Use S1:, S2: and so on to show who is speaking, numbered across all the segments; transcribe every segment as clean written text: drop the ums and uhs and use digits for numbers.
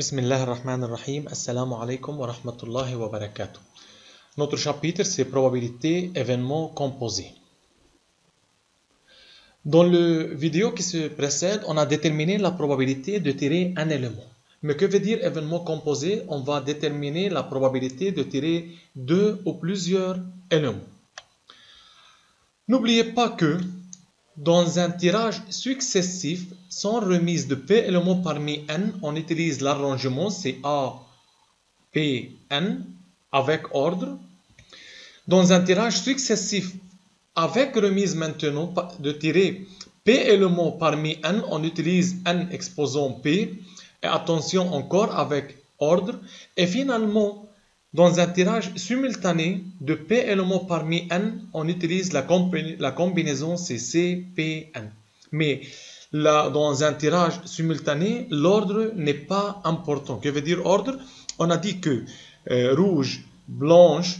S1: Bismillah ar-Rahman ar-Rahim. Assalamu alaikum wa rahmatullahi wa barakatuh. Notre chapitre, c'est probabilité événement composé. Dans le vidéo qui se précède, on a déterminé la probabilité de tirer un élément. Mais que veut dire événement composé? On va déterminer la probabilité de tirer deux ou plusieurs éléments. N'oubliez pas que dans un tirage successif, sans remise de P éléments parmi N, on utilise l'arrangement, c'est A, P, N, avec ordre. Dans un tirage successif, avec remise maintenant de tirer P éléments parmi N, on utilise N exposant P, et attention encore avec ordre. Et finalement, dans un tirage simultané de P éléments parmi N, on utilise la combinaison C, P, N. Mais là, dans un tirage simultané, l'ordre n'est pas important. Que veut dire ordre? On a dit que rouge, blanche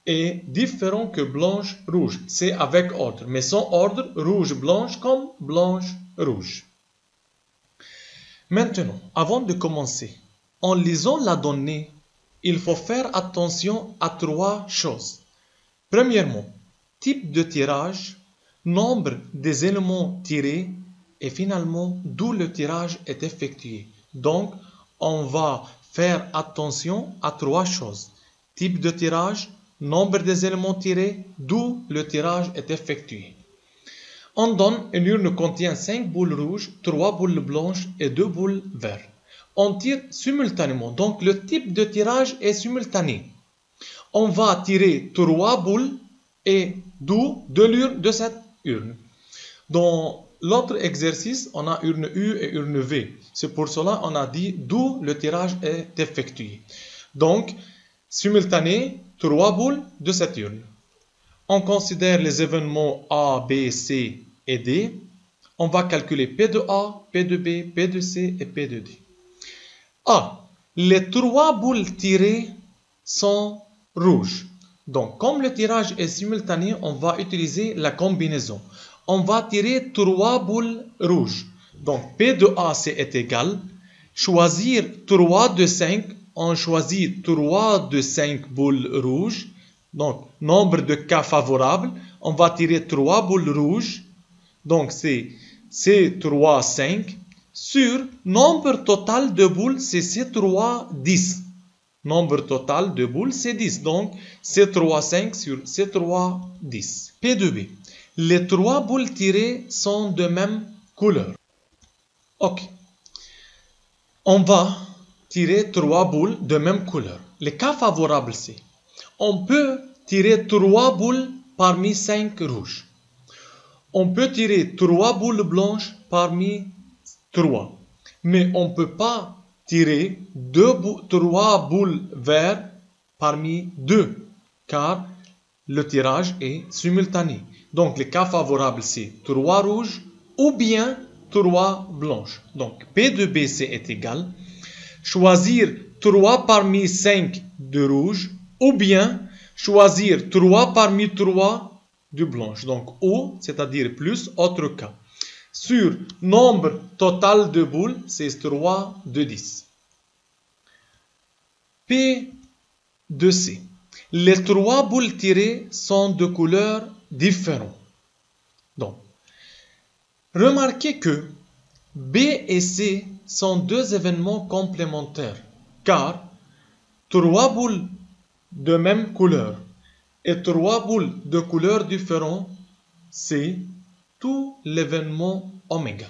S1: est différent que blanche, rouge. C'est avec ordre. Mais sans ordre, rouge, blanche comme blanche, rouge. Maintenant, avant de commencer, en lisant la donnée, il faut faire attention à trois choses. Premièrement, type de tirage, nombre des éléments tirés et finalement d'où le tirage est effectué. Donc, on va faire attention à trois choses. Type de tirage, nombre des éléments tirés, d'où le tirage est effectué. On donne une urne contient 5 boules rouges, 3 boules blanches et 2 boules vertes. On tire simultanément, donc le type de tirage est simultané. On va tirer 3 boules et d'où de l'urne de cette urne. Dans l'autre exercice, on a urne U et urne V. C'est pour cela qu'on a dit d'où le tirage est effectué. Donc, simultané, 3 boules de cette urne. On considère les événements A, B, C et D. On va calculer P de A, P de B, P de C et P de D. A. Les 3 boules tirées sont rouges. Donc, comme le tirage est simultané, on va utiliser la combinaison. On va tirer 3 boules rouges. Donc, P de A, c'est égal. Choisir 3 de 5. On choisit 3 de 5 boules rouges. Donc, nombre de cas favorables. On va tirer 3 boules rouges. Donc, c'est C3, 5. Sur nombre total de boules, c'est C3, 10. Nombre total de boules, c'est 10. Donc, C3, 5 sur C3, 10. P de B. Les 3 boules tirées sont de même couleur. Ok. On va tirer 3 boules de même couleur. Les cas favorables, c'est on peut tirer 3 boules parmi 5 rouges. On peut tirer 3 boules blanches parmi 3. Mais on ne peut pas tirer 3 boules vertes parmi 2, car le tirage est simultané. Donc, les cas favorables, c'est 3 rouges ou bien 3 blanches. Donc, P de B, c'est égal. Choisir 3 parmi 5 de rouge ou bien choisir 3 parmi 3 de blanche. Donc, ou, c'est-à-dire plus, autre cas. Sur nombre total de boules, c'est 3 de 10. P de C. Les 3 boules tirées sont de couleurs différentes. Donc, remarquez que B et C sont deux événements complémentaires, car 3 boules de même couleur et 3 boules de couleurs différentes, c'est tout l'événement oméga.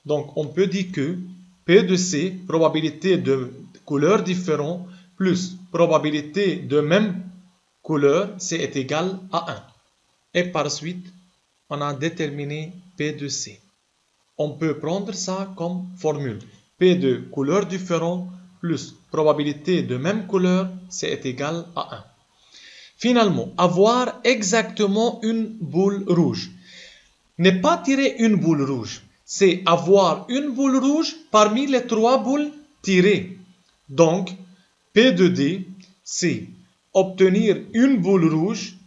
S1: Donc, on peut dire que P de C, probabilité de couleurs différentes, plus probabilité de même couleur, c'est égal à 1. Et par suite, on a déterminé P de C. On peut prendre ça comme formule. P de couleurs différentes plus probabilité de même couleur, c'est égal à 1. Finalement, avoir exactement une boule rouge. Ne pas tirer une boule rouge, c'est avoir une boule rouge parmi les 3 boules tirées. Donc, P de D, c'est obtenir une boule rouge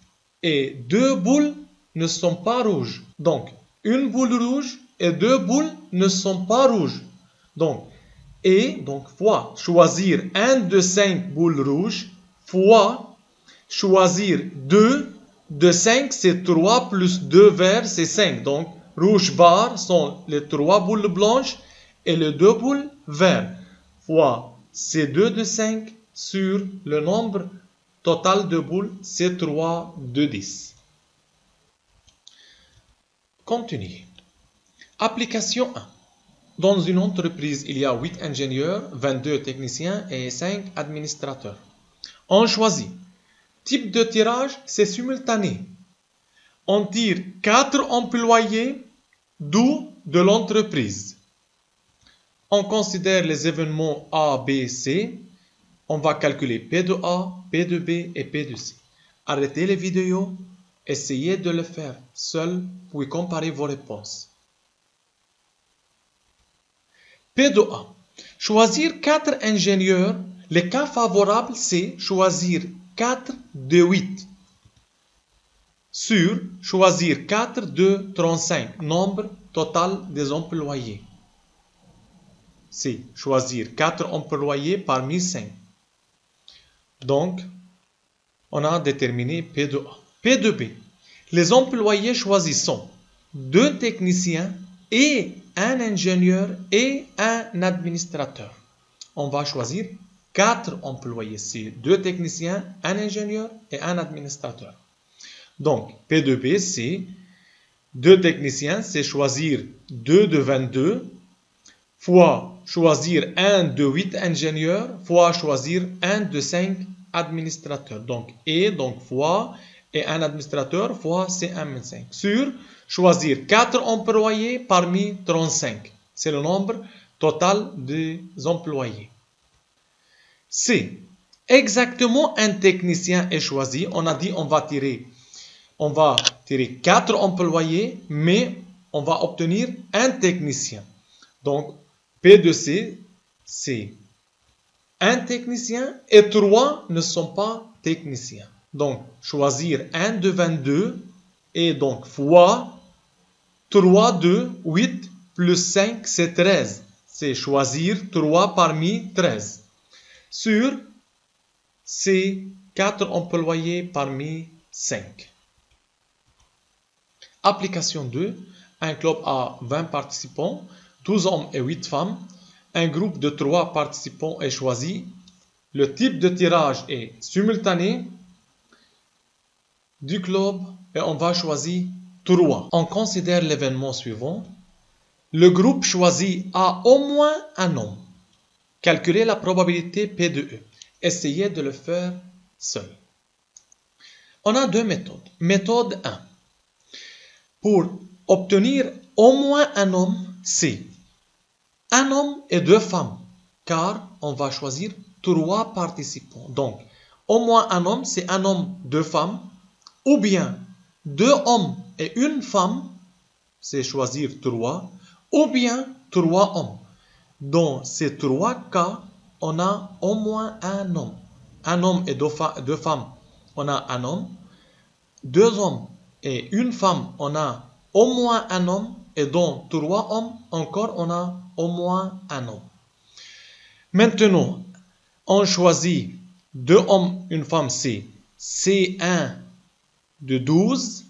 S1: et 2 boules ne sont pas rouges. Donc, une boule rouge et 2 boules ne sont pas rouges. Donc, et donc fois choisir un de 5 boules rouges fois choisir 2 de 5 c'est 3 plus 2 verts c'est 5. Donc rouge barre sont les 3 boules blanches et les 2 boules vertes fois ces 2 de 5 sur le nombre total de boules c'est 3 de 10. Continue. Application 1. Dans une entreprise, il y a 8 ingénieurs, 22 techniciens et 5 administrateurs. On choisit. Type de tirage, c'est simultané. On tire 4 employés, d'où de l'entreprise. On considère les événements A, B, C. On va calculer P de A, P de B et P de C. Arrêtez les vidéos, essayez de le faire seul, puis comparez vos réponses. P de A. Choisir 4 ingénieurs. Les cas favorables, c'est choisir 4 de 8. Sur choisir 4 de 35, nombre total des employés. C'est choisir 4 employés parmi 5. Donc, on a déterminé P de A. P de B. Les employés choisis sont 2 techniciens et un ingénieur et un administrateur. On va choisir 4 employés. C'est 2 techniciens, un ingénieur et un administrateur. Donc, P de B, c'est 2 techniciens, c'est choisir 2 de 22, fois choisir 1 de 8 ingénieurs, fois choisir 1 de 5 administrateurs. Donc, donc fois, et un administrateur, fois c'est 1,5. Sur choisir 4 employés parmi 35. C'est le nombre total des employés. C. Exactement un technicien est choisi. On a dit on va tirer 4 employés, mais on va obtenir un technicien. Donc, P de C, c'est un technicien et 3 ne sont pas techniciens. Donc, choisir 1 de 22 et donc fois 3 de 8 plus 5, c'est 13. C'est choisir 3 parmi 13. Sur ces 4 employés parmi 5. Application 2. Un club a 20 participants, 12 hommes et 8 femmes. Un groupe de 3 participants est choisi. Le type de tirage est simultané du club et on va choisir 3. On considère l'événement suivant. Le groupe choisi a au moins un homme. Calculez la probabilité P de E. Essayez de le faire seul. On a 2 méthodes. Méthode 1. Pour obtenir au moins un homme, c'est un homme et 2 femmes, car on va choisir 3 participants. Donc, au moins un homme, c'est un homme, 2 femmes, ou bien 2 hommes et 1 femme, c'est choisir 3, ou bien 3 hommes. Dans ces 3 cas, on a au moins un homme. Un homme et 2 femmes, on a un homme. 2 hommes et 1 femme, on a au moins un homme. Et dans 3 hommes, encore, on a au moins un homme. Maintenant, on choisit 2 hommes, 1 femme, c'est C1 de 12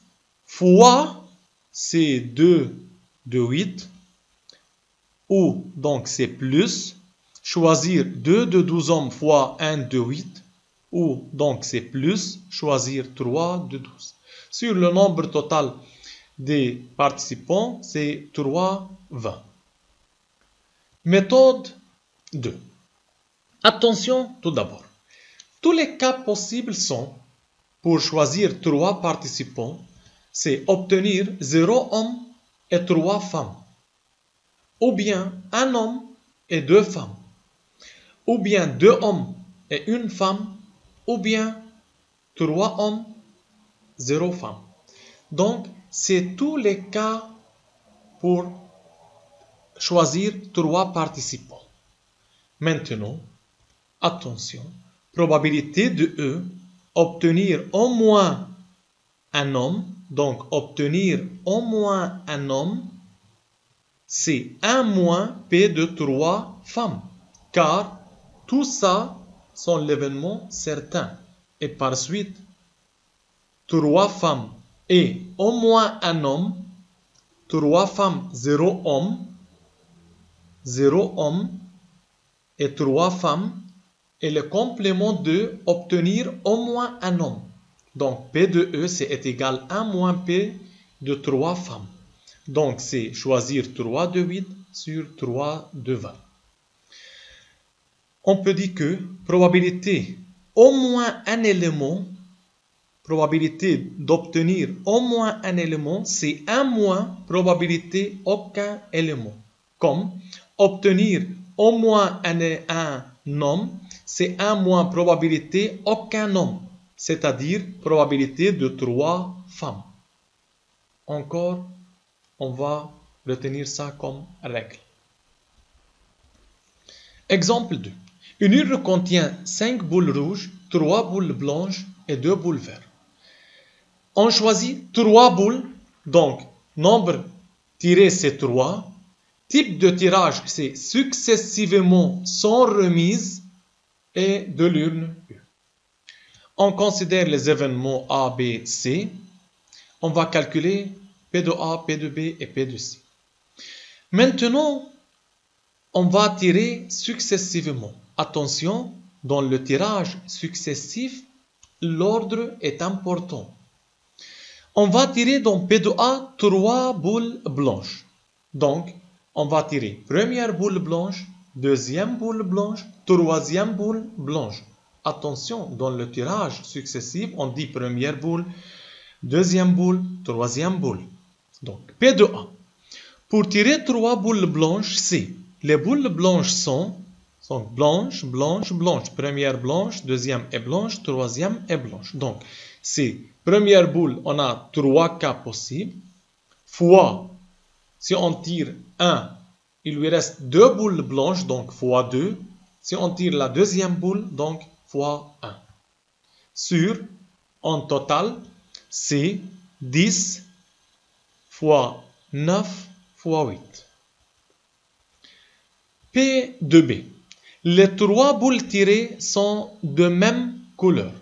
S1: fois C2 de 8. Ou donc c'est plus, choisir 2 de 12 hommes fois 1 de 8, ou donc c'est plus, choisir 3 de 12. Sur le nombre total des participants, c'est 3, 20. Méthode 2. Attention tout d'abord. Tous les cas possibles sont, pour choisir 3 participants, c'est obtenir 0 homme et 3 femmes. Ou bien un homme et 2 femmes, ou bien 2 hommes et 1 femme, ou bien 3 hommes, 0 femme. Donc, c'est tous les cas pour choisir 3 participants. Maintenant, attention, probabilité de E, obtenir au moins un homme, donc obtenir au moins un homme, c'est 1 moins P de 3 femmes. car tout ça sont l'événement certain. Et par suite, 3 femmes et au moins un homme, 3 femmes, 0 homme, 0 homme et 3 femmes, et le complément de obtenir au moins un homme. Donc P de E c'est égal à 1 moins P de 3 femmes. Donc c'est choisir 3 de 8 sur 3 de 20. On peut dire que probabilité au moins un élément, probabilité d'obtenir au moins un élément, c'est 1 moins probabilité aucun élément. Comme obtenir au moins un homme, c'est 1 moins probabilité aucun homme, c'est-à-dire probabilité de 3 femmes. Encore, on va retenir ça comme règle. Exemple 2. Une urne contient 5 boules rouges, 3 boules blanches et 2 boules vertes. On choisit 3 boules, donc nombre tiré c'est 3. Type de tirage c'est successivement sans remise et de l'urne U. On considère les événements A, B, C. On va calculer P de A, P de B et P de C. Maintenant, on va tirer successivement. Attention, dans le tirage successif, l'ordre est important. On va tirer dans P de A 3 boules blanches. Donc, on va tirer première boule blanche, deuxième boule blanche, troisième boule blanche. Attention, dans le tirage successif, on dit première boule, deuxième boule, troisième boule. Donc, P de A. Pour tirer 3 boules blanches, c'est les boules blanches sont blanche, blanche, blanche. Première blanche, deuxième est blanche, troisième est blanche. Donc, c'est première boule, on a 3 cas possibles. Fois, si on tire 1, il lui reste 2 boules blanches, donc fois 2. Si on tire la deuxième boule, donc fois 1. Sur, en total, c'est 10 fois 9 fois 8. P de B. Les 3 boules tirées sont de même couleur.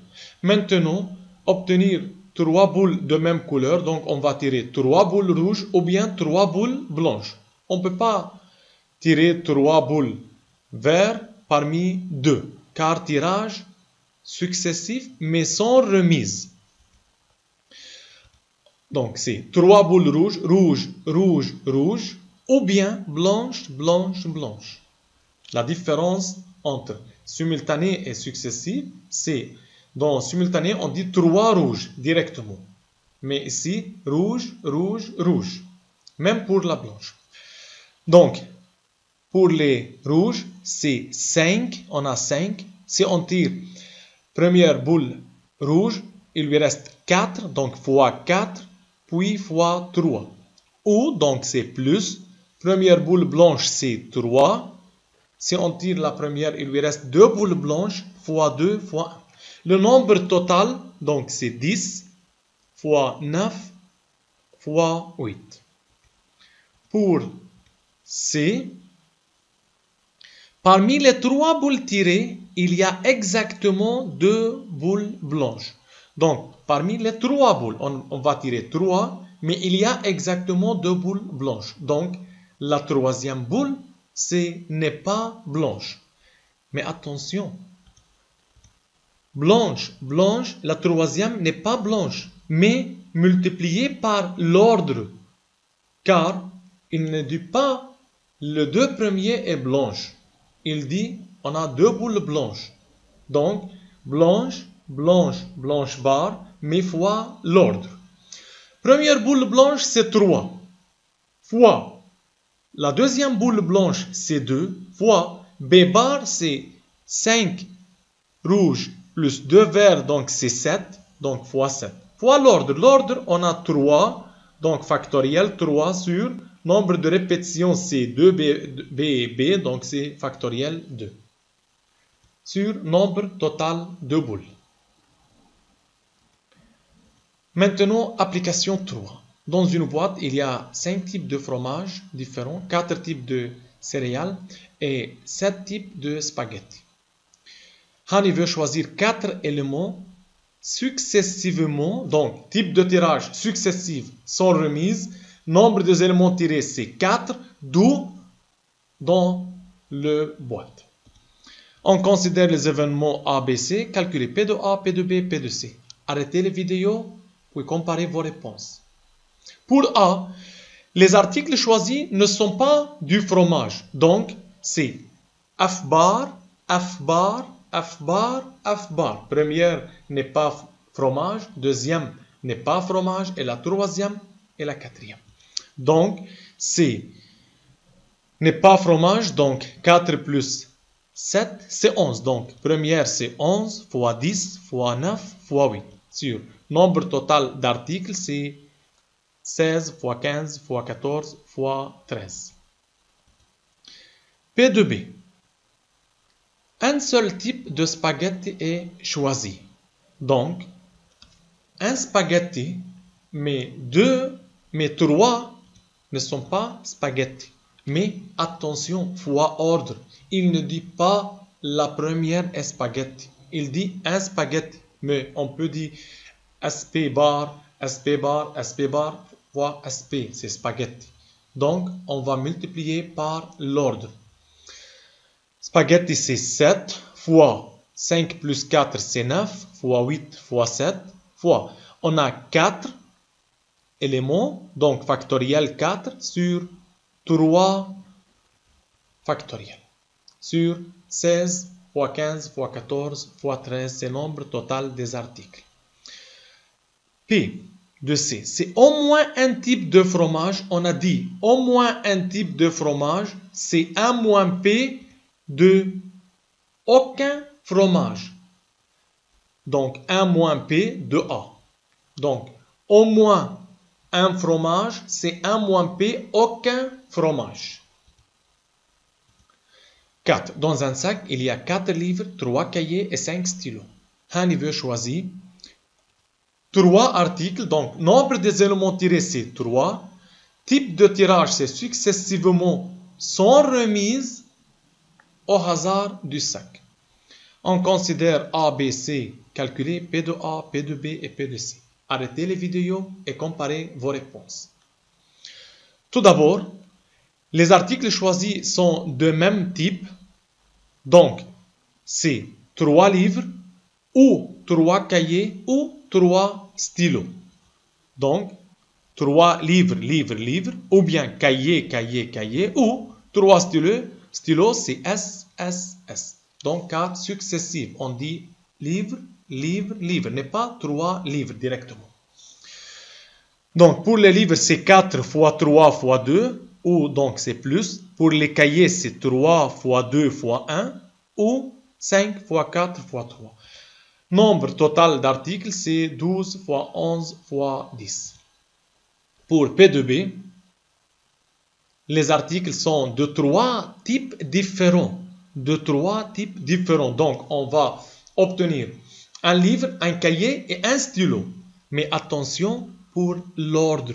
S1: Maintenant, obtenir 3 boules de même couleur, donc on va tirer 3 boules rouges ou bien 3 boules blanches. On ne peut pas tirer 3 boules vertes parmi 2, car tirage successif mais sans remise. Donc c'est 3 boules rouges, rouge, rouge, rouge, ou bien blanche, blanche, blanche. La différence entre simultané et successif, c'est dans simultané, on dit 3 rouges directement. Mais ici, rouge, rouge, rouge. Même pour la blanche. Donc, pour les rouges, c'est 5. On a 5. Si on tire première boule rouge, il lui reste 4. Donc, fois 4, puis fois 3. Ou, donc, c'est plus. Première boule blanche, c'est 3. Si on tire la première, il lui reste 2 boules blanches, fois 2, fois 1. Le nombre total, donc, c'est 10, fois 9, fois 8. Pour C, parmi les 3 boules tirées, il y a exactement 2 boules blanches. Donc, parmi les 3 boules, on va tirer 3, mais il y a exactement 2 boules blanches. Donc, la troisième boule, n'est pas blanche. Mais attention, blanche, blanche, la troisième n'est pas blanche, mais multipliée par l'ordre, car il ne dit pas le 2 premiers est blanche. Il dit on a 2 boules blanches. Donc, blanche, blanche, blanche barre, mais fois l'ordre. Première boule blanche, c'est 3. Fois la deuxième boule blanche, c'est 2. Fois B bar, c'est 5 rouges plus 2 verts, donc c'est 7. Donc fois 7. Fois l'ordre. L'ordre, on a 3. Donc factoriel 3 sur nombre de répétitions, c'est 2B et B, donc c'est factoriel 2. Sur nombre total de boules. Maintenant, application 3. Dans une boîte, il y a 5 types de fromages différents, 4 types de céréales et 7 types de spaghettis. Hani veut choisir 4 éléments successivement, donc type de tirage successif sans remise. Nombre des éléments tirés c'est 4, d'où dans le boîte. On considère les événements A, B, C, calculez P de A, P de B, P de C. Arrêtez les vidéos, puis comparez vos réponses. Pour A, les articles choisis ne sont pas du fromage, donc c'est F bar, F bar, F bar, F bar. Première n'est pas fromage, deuxième n'est pas fromage, et la troisième et la quatrième. Donc, c'est n'est pas fromage, donc 4 plus 7, c'est 11. Donc, première, c'est 11 fois 10 fois 9 fois 8. Sur nombre total d'articles, c'est 16 fois 15 fois 14 fois 13. P de B. Un seul type de spaghetti est choisi. Donc, un spaghetti, mais 3 ne sont pas spaghetti. Mais attention, fois ordre. Il ne dit pas la première est spaghetti. Il dit un spaghetti. Mais on peut dire SP bar, SP bar, SP bar fois SP. C'est spaghetti. Donc, on va multiplier par l'ordre. Spaghetti, c'est 7 fois 5 plus 4, c'est 9 fois 8 fois 7 fois. On a 4 éléments, donc factoriel 4 sur 3 factoriel. Sur 16 fois 15 fois 14 fois 13, c'est le nombre total des articles. P de C, c'est au moins un type de fromage. On a dit au moins un type de fromage, c'est 1 moins P de aucun fromage. Donc 1 moins P de A. Donc au moins un fromage, c'est 1 moins P, aucun fromage. 4. Dans un sac, il y a 4 livres, 3 cahiers et 5 stylos. Hani veut choisir 3 articles, donc nombre des éléments tirés c'est 3. Type de tirage c'est successivement sans remise au hasard du sac. On considère A, B, C, calculez P de A, P de B et P de C. Arrêtez les vidéos et comparez vos réponses. Tout d'abord, les articles choisis sont de même type. Donc, c'est 3 livres ou 3 cahiers ou 3 stylos. Donc, 3 livres, livres, livres, ou bien cahier, cahier, cahier, ou 3 stylos. Stylos, c'est S, S, S. Donc, 4 successives. On dit livre, livre, livre, n'est pas 3 livres directement. Donc, pour les livres, c'est 4 fois 3 fois 2, ou donc c'est plus. Pour les cahiers, c'est 3 fois 2 fois 1, ou 5 fois 4 fois 3. Nombre total d'articles, c'est 12 fois 11 fois 10. Pour P de B, les articles sont de 3 types différents. De 3 types différents. Donc, on va obtenir un livre, un cahier et un stylo. Mais attention pour l'ordre.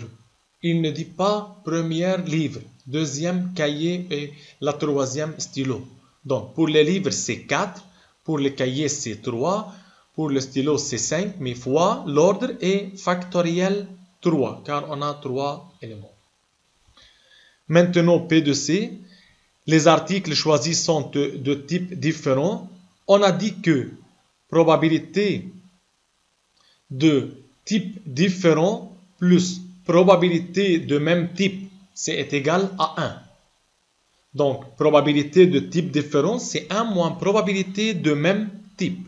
S1: Il ne dit pas premier livre, deuxième cahier et la troisième stylo. Donc, pour les livres, c'est 4. Pour les cahiers, c'est 3. Pour le stylo, c'est 5. Mais fois l'ordre est factoriel 3, car on a 3 éléments. Maintenant, P de C. Les articles choisis sont de types différents. On a dit que probabilité de type différent plus probabilité de même type, c'est égal à 1. Donc, probabilité de type différent, c'est 1 moins probabilité de même type.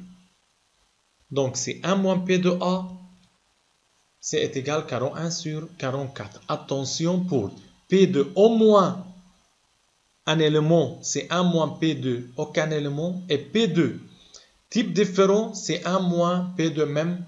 S1: Donc, c'est 1 moins P de A, c'est égal à 41 sur 44. Attention pour P de au moins un élément, c'est 1 moins P de aucun élément. Et P de type différent, c'est 1 moins P de même